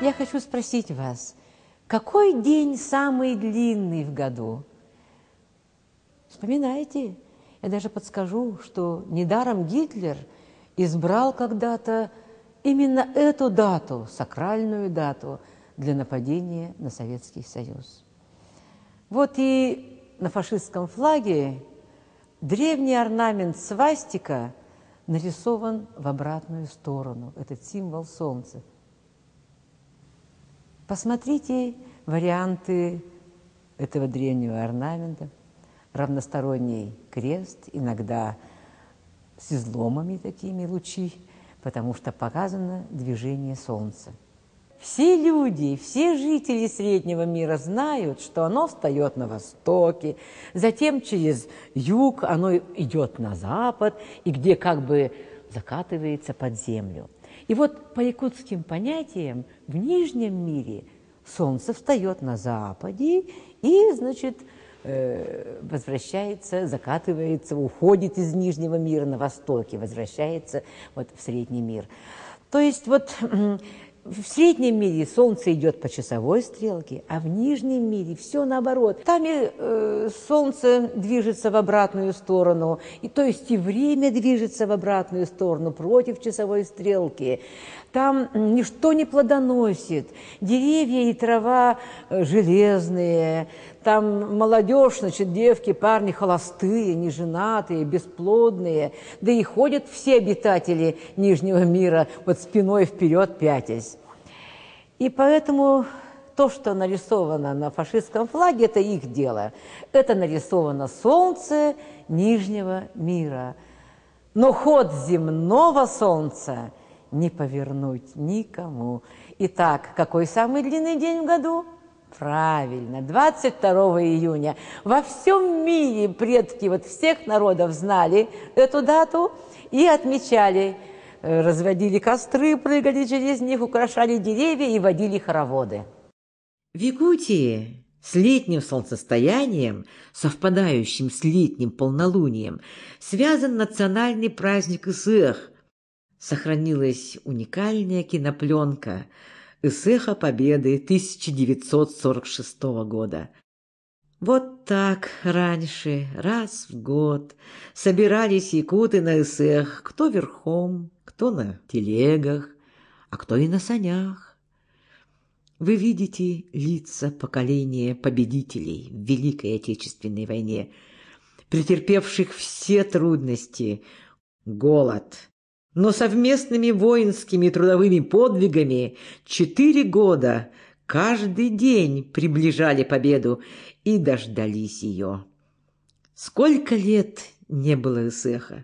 Я хочу спросить вас, какой день самый длинный в году? Вспоминайте. Я даже подскажу, что недаром Гитлер избрал когда-то именно эту дату, сакральную дату, для нападения на Советский Союз. Вот и на фашистском флаге древний орнамент свастика нарисован в обратную сторону, этот символ солнца. Посмотрите варианты этого древнего орнамента. Равносторонний крест, иногда с изломами такими лучи, потому что показано движение солнца. Все люди, все жители среднего мира знают, что оно встает на востоке, затем через юг оно идет на запад, и где как бы закатывается под землю. И вот по якутским понятиям в Нижнем мире солнце встает на западе и, значит, возвращается, закатывается, уходит из Нижнего мира на востоке, возвращается вот в Средний мир. То есть вот в Среднем мире солнце идет по часовой стрелке, а в Нижнем мире все наоборот. Там и солнце движется в обратную сторону, и, то есть и время движется в обратную сторону, против часовой стрелки. Там ничто не плодоносит, деревья и трава железные, там молодежь, значит, девки, парни холостые, неженатые, бесплодные, да и ходят все обитатели Нижнего мира вот спиной вперед пятясь. И поэтому то, что нарисовано на фашистском флаге, это их дело. Это нарисовано солнце Нижнего мира. Но ход земного солнца не повернуть никому. Итак, какой самый длинный день в году? Правильно, 22 июня. Во всем мире предки вот всех народов знали эту дату и отмечали. Разводили костры, прыгали через них, украшали деревья и водили хороводы. В Якутии с летним солнцестоянием, совпадающим с летним полнолунием, связан национальный праздник Исех. Сохранилась уникальная кинопленка «Исеха Победы» 1946 года. Вот так раньше, раз в год, собирались якуты на Исех, кто верхом, кто на телегах, а кто и на санях. Вы видите лица поколения победителей в Великой Отечественной войне, претерпевших все трудности, голод, но совместными воинскими трудовыми подвигами 4 года каждый день приближали победу и дождались ее. Сколько лет не было Исеха?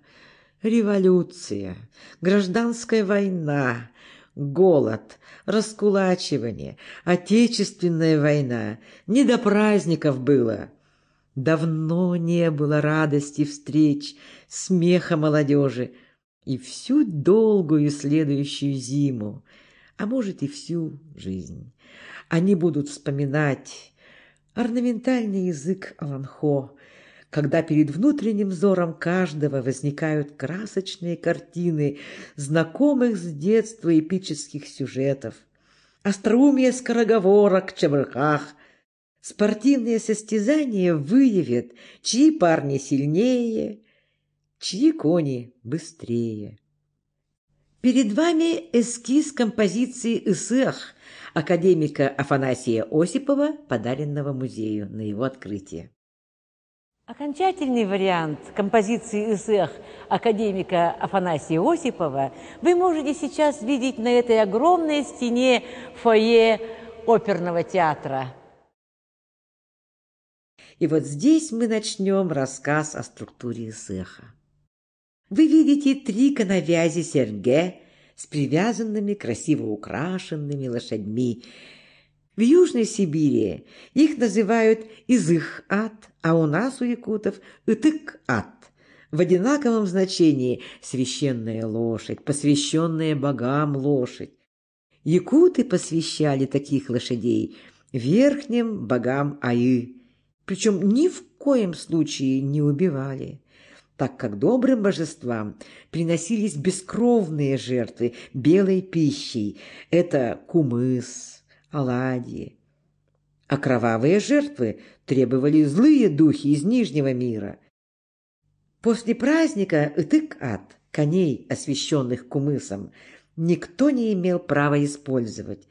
Революция, гражданская война, голод, раскулачивание, Отечественная война. Не до праздников было. Давно не было радости встреч, смеха молодежи. И всю долгую следующую зиму, а может и всю жизнь, они будут вспоминать орнаментальный язык Аланхо, когда перед внутренним взором каждого возникают красочные картины знакомых с детства эпических сюжетов, остроумие скороговорок, чебрках. Спортивные состязания выявят, чьи парни сильнее, чьи кони быстрее. Перед вами эскиз композиции «Исех» академика Афанасия Осипова, подаренного музею на его открытие. Окончательный вариант композиции «Исех» академика Афанасия Осипова вы можете сейчас видеть на этой огромной стене фойе оперного театра. И вот здесь мы начнем рассказ о структуре Исеха. Вы видите 3 коновязи серьге с привязанными, красиво украшенными лошадьми. В Южной Сибири их называют Изых-ат, а у нас, у якутов, Итык-ат. В одинаковом значении священная лошадь, посвященная богам лошадь. Якуты посвящали таких лошадей верхним богам Аи, причем ни в коем случае не убивали. так как добрым божествам приносились бескровные жертвы белой пищей. Это кумыс, оладьи. А кровавые жертвы требовали злые духи из Нижнего мира. После праздника Ытык-Ат, коней, освященных кумысом, никто не имел права использовать.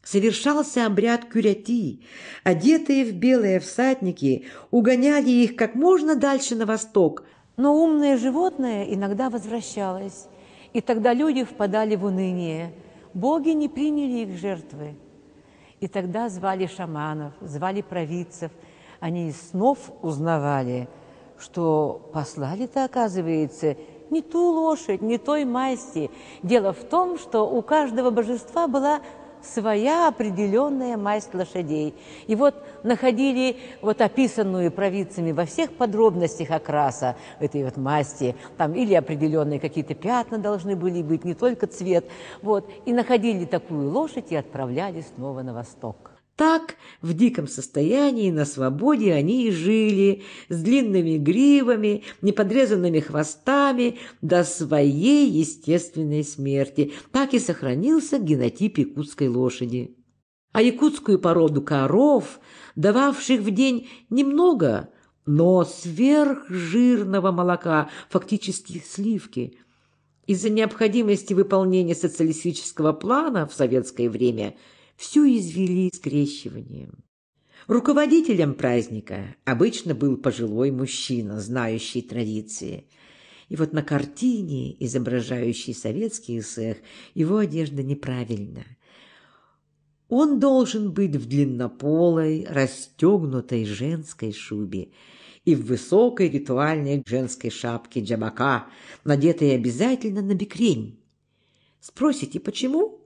Совершался обряд кюряти. Одетые в белые всадники угоняли их как можно дальше на восток. Но умное животное иногда возвращалось, и тогда люди впадали в уныние. Боги не приняли их жертвы. И тогда звали шаманов, звали провидцев. Они из снов узнавали, что послали-то, оказывается, не ту лошадь, не той масти. Дело в том, что у каждого божества была своя определенная масть лошадей. И вот находили вот описанную провидцами во всех подробностях окраса этой вот масти, там или определенные какие-то пятна должны были быть, не только цвет, вот, и находили такую лошадь и отправляли снова на восток. Так, в диком состоянии, на свободе они и жили, с длинными гривами, неподрезанными хвостами, до своей естественной смерти. Так и сохранился генотип якутской лошади. А якутскую породу коров, дававших в день немного, но сверхжирного молока, фактически сливки, из-за необходимости выполнения социалистического плана в советское время всю извели скрещиванием. Руководителем праздника обычно был пожилой мужчина, знающий традиции. И вот на картине, изображающей советский эсэх, его одежда неправильна. Он должен быть в длиннополой, расстегнутой женской шубе и в высокой ритуальной женской шапке джабака, надетой обязательно на бикрень. Спросите, почему?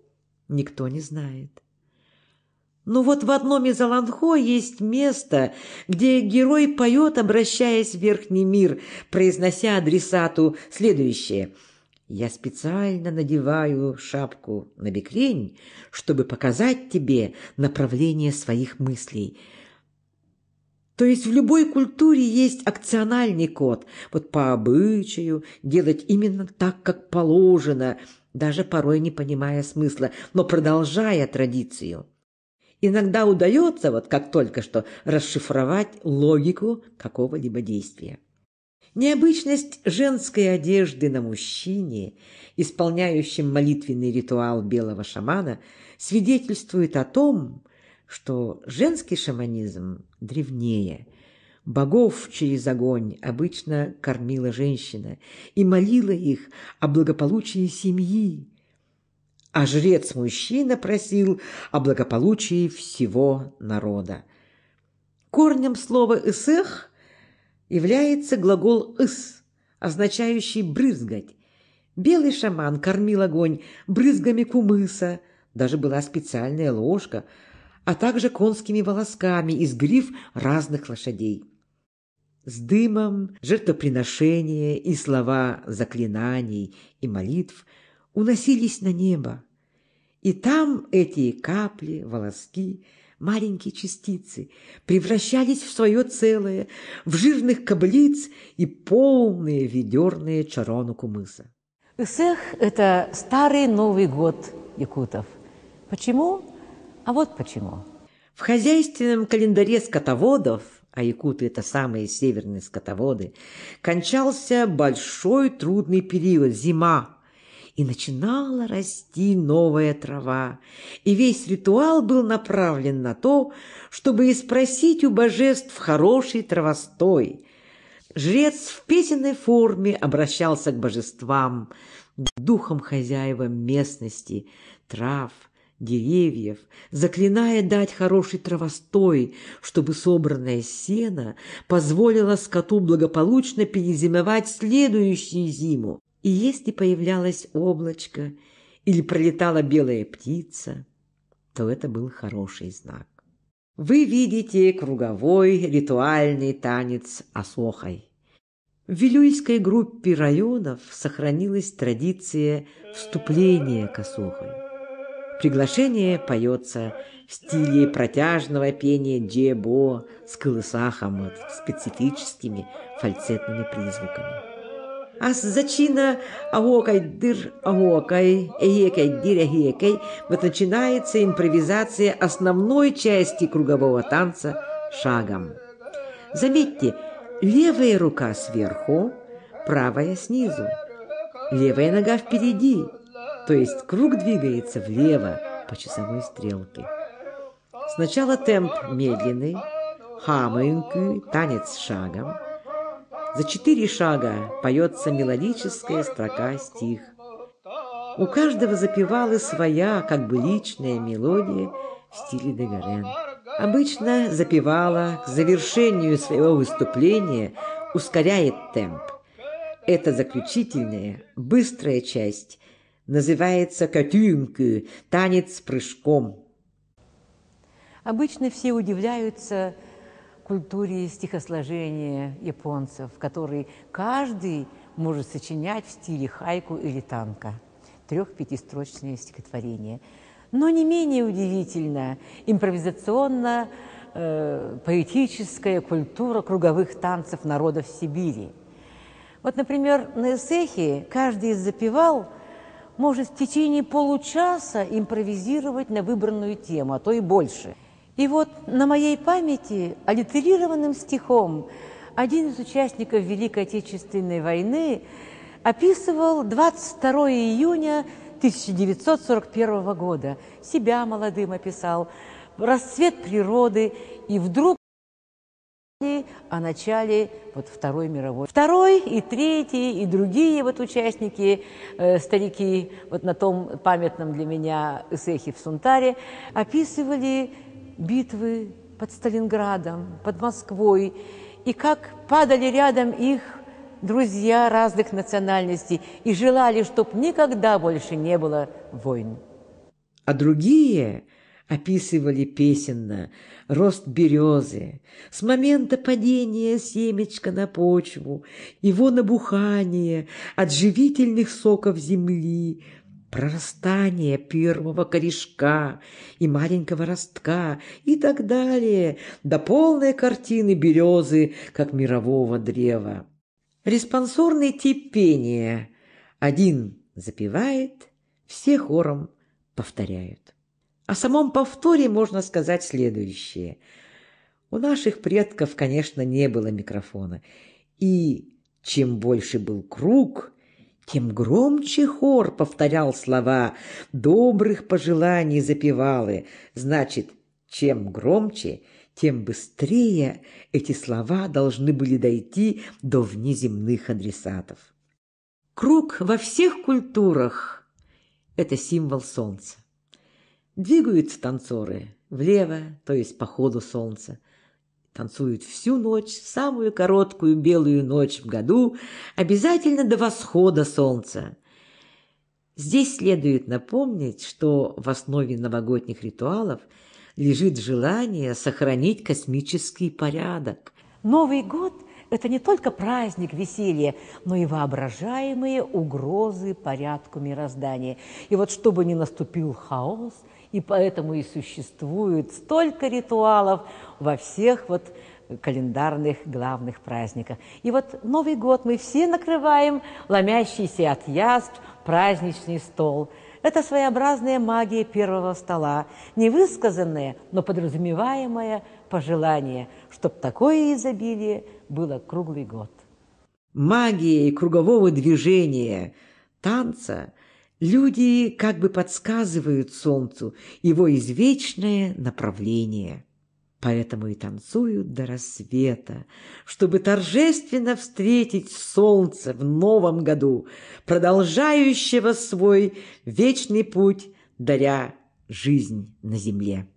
Никто не знает. Но вот в одном из Аланхо есть место, где герой поет, обращаясь в верхний мир, произнося адресату следующее: «Я специально надеваю шапку на бикрень, чтобы показать тебе направление своих мыслей». То есть в любой культуре есть акциональный код, вот по обычаю делать именно так, как положено, даже порой не понимая смысла, но продолжая традицию. Иногда удается, вот как только что, расшифровать логику какого-либо действия. Необычность женской одежды на мужчине, исполняющем молитвенный ритуал белого шамана, свидетельствует о том, что женский шаманизм древнее. Богов через огонь обычно кормила женщина и молила их о благополучии семьи, а жрец-мужчина просил о благополучии всего народа. Корнем слова «эсэх» является глагол «ыс», означающий «брызгать». Белый шаман кормил огонь брызгами кумыса, даже была специальная ложка, а также конскими волосками из гриф разных лошадей. С дымом жертвоприношения и слова заклинаний и молитв уносились на небо, и там эти капли, волоски, маленькие частицы превращались в свое целое, в жирных каблиц и полные ведерные чарону кумыса. Эсэх – это старый Новый год якутов. Почему? А вот почему. В хозяйственном календаре скотоводов, а якуты – это самые северные скотоводы, кончался большой трудный период – зима, и начинала расти новая трава, и весь ритуал был направлен на то, чтобы испросить у божеств хороший травостой. Жрец в песенной форме обращался к божествам, к духам-хозяевам местности, трав, деревьев, заклиная дать хороший травостой, чтобы собранное сено позволило скоту благополучно перезимовать следующую зиму. И если появлялось облачко или пролетала белая птица, то это был хороший знак. Вы видите круговой ритуальный танец асохай. В вилюйской группе районов сохранилась традиция вступления к асохай. Приглашение поется в стиле протяжного пения джебо с колысахом, специфическими фальцетными призвуками. А с зачина агокай дыр агокай, эекай дыр агекай вот начинается импровизация основной части кругового танца шагом. Заметьте, левая рука сверху, правая снизу. Левая нога впереди, то есть круг двигается влево по часовой стрелке. Сначала темп медленный, хамаинку, танец шагом. За 4 шага поется мелодическая строка-стих. У каждого запевалы своя, как бы личная мелодия в стиле Дегарен. Обычно запевала к завершению своего выступления ускоряет темп. Эта заключительная, быстрая часть называется катюнку, танец с прыжком. Обычно все удивляются культуре стихосложения японцев, в которой каждый может сочинять в стиле хайку или танка 3-5-строчные стихотворения. Но не менее удивительна импровизационно-поэтическая культура круговых танцев народов Сибири. Вот, например, на эсэхе каждый из запевал может в течение получаса импровизировать на выбранную тему, а то и больше. И вот на моей памяти аллитерированным стихом один из участников Великой Отечественной войны описывал 22 июня 1941 года. Себя молодым описал, расцвет природы, и вдруг о начале Второй мировой. Второй и третий, и другие участники, старики, на том памятном для меня эсэхе в Сунтаре, описывали битвы под Сталинградом, под Москвой, и как падали рядом их друзья разных национальностей и желали, чтобы никогда больше не было войн. А другие описывали песенно рост березы, с момента падения семечка на почву, его набухание от живительных соков земли, прорастание первого корешка и маленького ростка и так далее, до полной картины березы, как мирового древа. Респонсорный тип пения. Один запевает, все хором повторяют. О самом повторе можно сказать следующее. У наших предков, конечно, не было микрофона, и чем больше был круг, тем громче хор повторял слова добрых пожеланий запевалы. Значит, чем громче, тем быстрее эти слова должны были дойти до внеземных адресатов. Круг во всех культурах – это символ солнца. Двигаются танцоры влево, то есть по ходу солнца. Танцуют всю ночь, самую короткую белую ночь в году, обязательно до восхода солнца. Здесь следует напомнить, что в основе новогодних ритуалов лежит желание сохранить космический порядок. Новый год – это не только праздник веселья, но и воображаемые угрозы порядку мироздания. И вот чтобы не наступил хаос, и поэтому и существует столько ритуалов во всех календарных главных праздниках. И Новый год мы все накрываем ломящийся от яств праздничный стол. Это своеобразная магия первого стола, невысказанное, но подразумеваемое пожелание, чтобы такое изобилие было круглый год. Магией кругового движения, танца люди как бы подсказывают солнцу его извечное направление. Поэтому и танцуют до рассвета, чтобы торжественно встретить солнце в новом году, продолжающего свой вечный путь, даря жизнь на земле.